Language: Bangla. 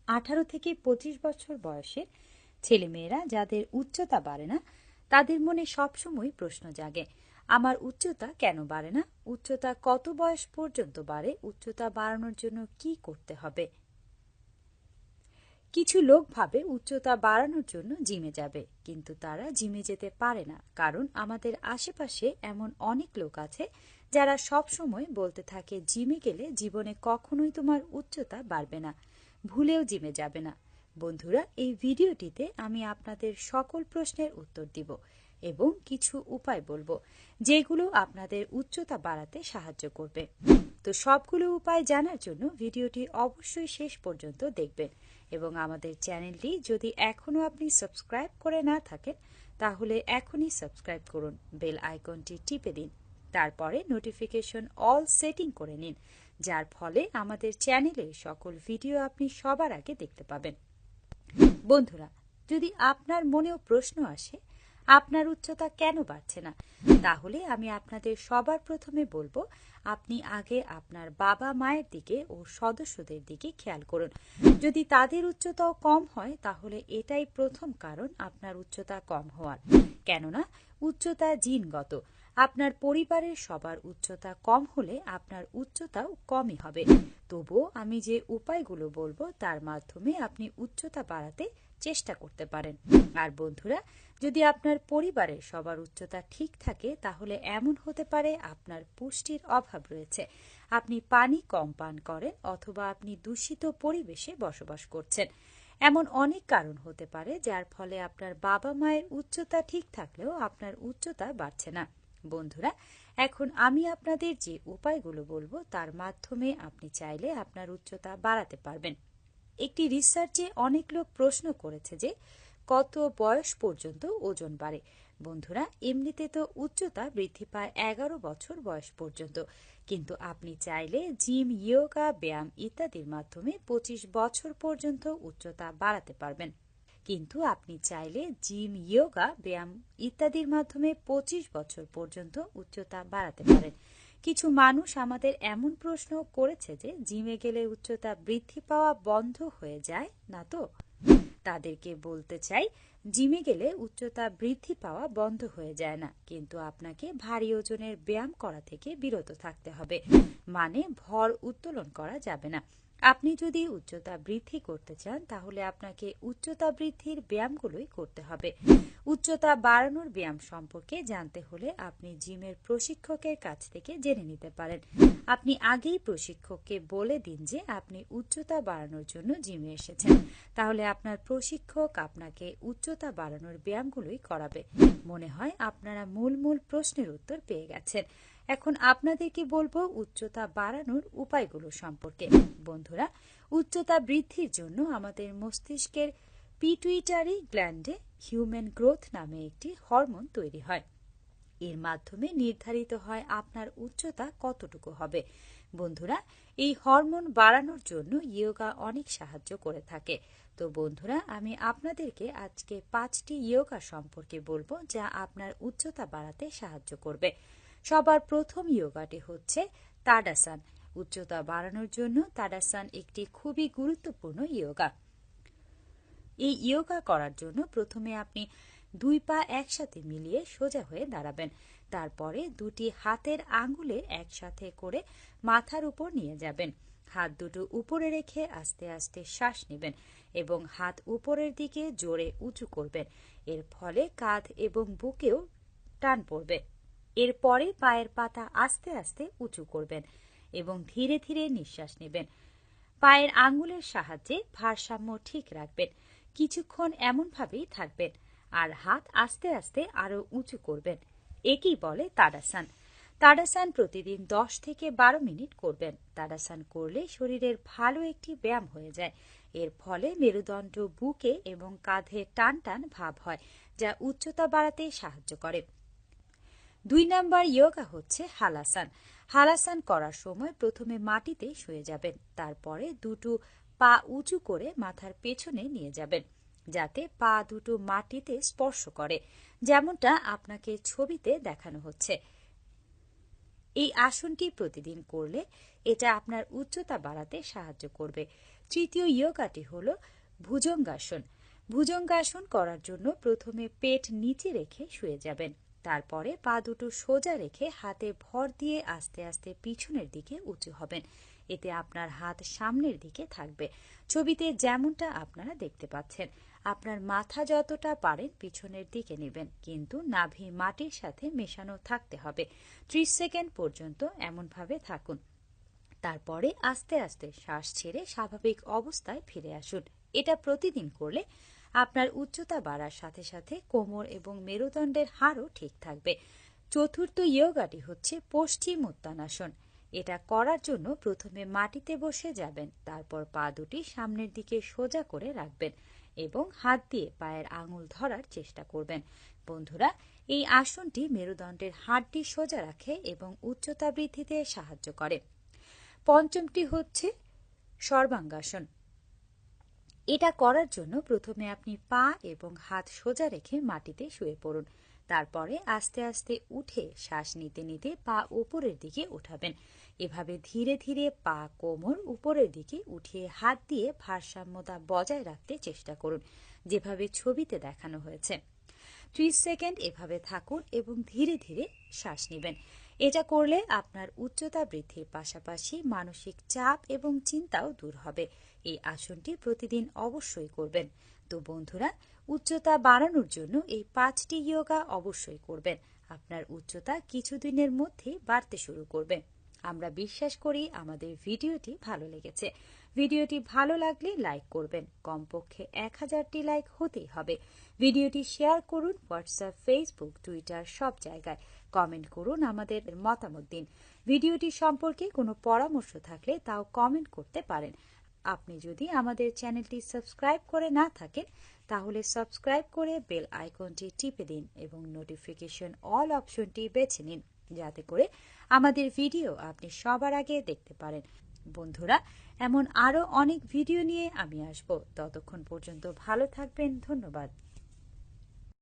18 থেকে 25 বছর বয়সের ছেলেমেয়েরা যাদের উচ্চতা বাড়ে না তাদের মনে সবসময় প্রশ্ন জাগে, আমার উচ্চতা কেন বাড়ে না? উচ্চতা কত বয়স পর্যন্ত বাড়ে? উচ্চতা বাড়ানোর জন্য কি করতে হবে? কিছু লোক ভাবে উচ্চতা বাড়ানোর জন্য জিমে যাবে, কিন্তু তারা জিমে যেতে পারে না, কারণ আমাদের আশেপাশে এমন অনেক লোক আছে যারা সব সময় বলতে থাকে জিমে গেলে জীবনে কখনোই তোমার উচ্চতা বাড়বে না, ভুলেও জিমে যাবে না। বন্ধুরা, এই ভিডিওটিতে আমি আপনাদের সকল প্রশ্নের উত্তর দিব এবং কিছু উপায় বলবো যেগুলো আপনাদের উচ্চতা বাড়াতে সাহায্য করবে। তো সবগুলো উপায় জানার জন্য ভিডিওটি অবশ্যই শেষ পর্যন্ত দেখবেন এবং আমাদের চ্যানেলটি যদি এখনো আপনি সাবস্ক্রাইব করে না থাকেন তাহলে এখনই সাবস্ক্রাইব করুন, বেল আইকনটি টিপে দিন, তারপরে নোটিফিকেশন অল সেটিং করে নিন, যার ফলে আমাদের চ্যানেলের সকল ভিডিও আপনি সবার আগে দেখতে পাবেন। বন্ধুরা, যদি আপনার মনেও প্রশ্ন আসে আপনার উচ্চতা কেন বাড়ছে না, তাহলে আমি আপনাদের সবার প্রথমে বলবো আপনি আগে আপনার বাবা মায়ের দিকে ও সদস্যদের দিকে খেয়াল করুন। যদি তাদের উচ্চতাও কম হয় তাহলে এটাই প্রথম কারণ আপনার উচ্চতা কম হওয়ার, কেননা উচ্চতা জিনগত। আপনার পরিবারের সবার উচ্চতা কম হলে আপনার উচ্চতাও কমই হবে। তবুও আমি যে উপায়গুলো বলবো তার মাধ্যমে আপনি উচ্চতা বাড়াতে চেষ্টা করতে পারেন। আর বন্ধুরা, যদি আপনার পরিবারের সবার উচ্চতা ঠিক থাকে তাহলে এমন হতে পারে আপনার পুষ্টির অভাব রয়েছে, আপনি পানি কম পান করেন অথবা আপনি দূষিত পরিবেশে বসবাস করছেন। এমন অনেক কারণ হতে পারে যার ফলে আপনার বাবা মায়ের উচ্চতা ঠিক থাকলেও আপনার উচ্চতা বাড়ছে না। বন্ধুরা, এখন আমি আপনাদের যে উপায়গুলো বলবো তার মাধ্যমে আপনি চাইলে আপনার উচ্চতা বাড়াতে পারবেন। একটি রিসার্চে অনেক লোক প্রশ্ন করেছে যে কত বয়স পর্যন্ত ওজন বাড়ে। বন্ধুরা, এমনিতে তো উচ্চতা বৃদ্ধি পায় 11 বছর বয়স পর্যন্ত, কিন্তু আপনি চাইলে জিম, যোগা, ব্যায়াম ইত্যাদির মাধ্যমে 25 বছর পর্যন্ত উচ্চতা বাড়াতে পারবেন। কিন্তু আপনি চাইলে জিম, যোগা, ব্যায়াম ইত্যাদির মাধ্যমে 25 বছর পর্যন্ত উচ্চতা বাড়াতে পারেন। কিছু মানুষ আমাদের এমন প্রশ্ন করেছে যে জিমে গেলে উচ্চতা বৃদ্ধি পাওয়া বন্ধ হয়ে যায় না তো? তাদেরকে বলতে চাই, জিমে গেলে উচ্চতা বৃদ্ধি পাওয়া বন্ধ হয়ে যায় না, কিন্তু আপনাকে ভারী ওজনের ব্যায়াম করা থেকে বিরত থাকতে হবে, মানে ভর উত্তোলন করা যাবে না। আপনি যদি উচ্চতা বৃদ্ধি করতে চান তাহলে আপনাকে উচ্চতা বৃদ্ধির ব্যায়ামগুলোই করতে হবে। উচ্চতা বাড়ানোর ব্যায়াম সম্পর্কে জানতে হলে আপনি জিমের প্রশিক্ষকের কাছ থেকে জেনে নিতে পারেন। আপনি আগেই প্রশিক্ষককে বলে দিন যে আপনি উচ্চতা বাড়ানোর জন্য জিমে এসেছেন, তাহলে আপনার প্রশিক্ষক আপনাকে উচ্চতা বাড়ানোর ব্যায়ামগুলোই করাবে। মনে হয় আপনারা মূল প্রশ্নের উত্তর পেয়ে গেছেন। এখন আপনাদেরকে বলবো উচ্চতা বাড়ানোর উপায়গুলো সম্পর্কে। বন্ধুরা, উচ্চতা বৃদ্ধির জন্য আমাদের মস্তিষ্কের পিটুইটারি গ্ল্যান্ডে হিউম্যান গ্রোথ নামে একটি হরমোন তৈরি হয়। এর মাধ্যমে নির্ধারিত হয় আপনার উচ্চতা কতটুকু হবে। বন্ধুরা, এই হরমোন বাড়ানোর জন্য যোগা অনেক সাহায্য করে থাকে। তো বন্ধুরা, আমি আপনাদেরকে আজকে 5টি যোগা সম্পর্কে বলবো যা আপনার উচ্চতা বাড়াতে সাহায্য করবে। সবার প্রথম যোগাটি হচ্ছে তাডাসান। উচ্চতা বাড়ানোর জন্য তাডাসান একটি খুবই গুরুত্বপূর্ণ যোগা। এই যোগা করার জন্য প্রথমে আপনি 2 পা একসাথে মিলিয়ে সোজা হয়ে দাঁড়াবেন। তারপরে দুটি হাতের আঙ্গুলে একসাথে করে মাথার উপর নিয়ে যাবেন। হাত দুটো উপরে রেখে আস্তে আস্তে শ্বাস নেবেন এবং হাত উপরের দিকে জোরে উঁচু করবেন। এর ফলে কাঁধ এবং বুকেও টান পড়বে। এরপরে পায়ের পাতা আস্তে আস্তে উঁচু করবেন এবং ধীরে ধীরে নিঃশ্বাস নেবেন। পায়ের আঙ্গুলের সাহায্যে ভারসাম্য ঠিক রাখবেন। কিছুক্ষণ এমনভাবেই থাকবেন আর হাত আস্তে আস্তে আরো উঁচু করবেন। একেই বলে তাডাসান। তাডাসান প্রতিদিন 10 থেকে 12 মিনিট করবেন। তাডাসান করলে শরীরের ভালো একটি ব্যায়াম হয়ে যায়। এর ফলে মেরুদণ্ড, বুকে এবং কাঁধে টান টান ভাব হয়, যা উচ্চতা বাড়াতে সাহায্য করে। 2 নম্বর যোগা হচ্ছে হালাসান। হালাসান করার সময় প্রথমে মাটিতে শুয়ে যাবেন, তারপরে দুটো পা উঁচু করে মাথার পেছনে নিয়ে যাবেন যাতে পা দুটো মাটিতে স্পর্শ করে, যেমনটা আপনাকে ছবিতে দেখানো হচ্ছে। এই আসনটি প্রতিদিন করলে এটা আপনার উচ্চতা বাড়াতে সাহায্য করবে। তৃতীয় যোগাটি হলো ভুজঙ্গাসন। ভুজঙ্গাসন করার জন্য প্রথমে পেট নিচে রেখে শুয়ে যাবেন। তারপরে পা দুটো সোজা রেখে হাতে ভর দিয়ে আস্তে আস্তে পিছনের দিকে উঁচু হবেন। এতে আপনার হাত সামনের দিকে থাকবে, ছবিতে যেমনটা আপনারা দেখতে পাচ্ছেন। আপনার মাথা যতটা পারেন পিছনের দিকে নেবেন, কিন্তু নাভি মাটির সাথে মেশানো থাকতে হবে। 30 সেকেন্ড পর্যন্ত এমনভাবে থাকুন। তারপরে আস্তে আস্তে শ্বাস ছেড়ে স্বাভাবিক অবস্থায় ফিরে আসুন। এটা প্রতিদিন করলে আপনার উচ্চতা বাড়ার সাথে সাথে কোমর এবং মেরুদণ্ডের হাড়ও ঠিক থাকবে। চতুর্থ যোগাটি হচ্ছে পশ্চিমোত্তানাসন। এটা করার জন্য প্রথমে মাটিতে বসে যাবেন, তারপর পা দুটি সামনের দিকে সোজা করে রাখবেন এবং হাত দিয়ে পায়ের আঙুল ধরার চেষ্টা করবেন। বন্ধুরা, এই আসনটি মেরুদণ্ডের হাড়টি সোজা রাখে এবং উচ্চতা বৃদ্ধিতে সাহায্য করে। পঞ্চমটি হচ্ছে সর্বাঙ্গাসন। এটা করার জন্য প্রথমে আপনি পা এবং হাত সোজা রেখে মাটিতে শুয়ে পড়ুন। তারপরে আস্তে আস্তে উঠে শ্বাস নিতে নিতে পা উপরের দিকে উঠাবেন। এভাবে ধীরে ধীরে পা কোমর উপরের দিকে উঠিয়ে হাত দিয়ে ভারসাম্যতা বজায় রাখতে চেষ্টা করুন, যেভাবে ছবিতে দেখানো হয়েছে। 30 সেকেন্ড এভাবে থাকুন এবং ধীরে ধীরে শ্বাস নেবেন। এটা করলে আপনার উচ্চতা বৃদ্ধির পাশাপাশি মানসিক চাপ এবং চিন্তাও দূর হবে। এই আসনটি প্রতিদিন অবশ্যই করবেন। তো বন্ধুরা, উচ্চতা বাড়ানোর জন্য এই 5টি যোগা অবশ্যই করবেন। আপনার উচ্চতা কিছুদিনের মধ্যেই বাড়তে শুরু করবে। আমরা বিশ্বাস করি আমাদের ভিডিওটি ভালো লেগেছে। ভিডিওটি ভালো লাগলে লাইক করবেন, কমপক্ষে 1000টি লাইক হতেই হবে। ভিডিওটি শেয়ার করুন হোয়াটসঅ্যাপ, ফেসবুক, টুইটার সব জায়গায়। কমেন্ট করুন, আমাদের মতামত দিন। ভিডিওটি সম্পর্কে কোনো পরামর্শ থাকলে তাও কমেন্ট করতে পারেন। আপনি যদি আমাদের চ্যানেলটি সাবস্ক্রাইব করে না থাকেন তাহলে সাবস্ক্রাইব করে বেল আইকনটি টিপে দিন এবং নোটিফিকেশন অল অপশনটি বেছে নিন, যাতে করে আমাদের ভিডিও আপনি সবার আগে দেখতে পারেন। বন্ধুরা, এমন আরো অনেক ভিডিও নিয়ে আমি আসব। ততক্ষণ পর্যন্ত ভালো থাকবেন। ধন্যবাদ।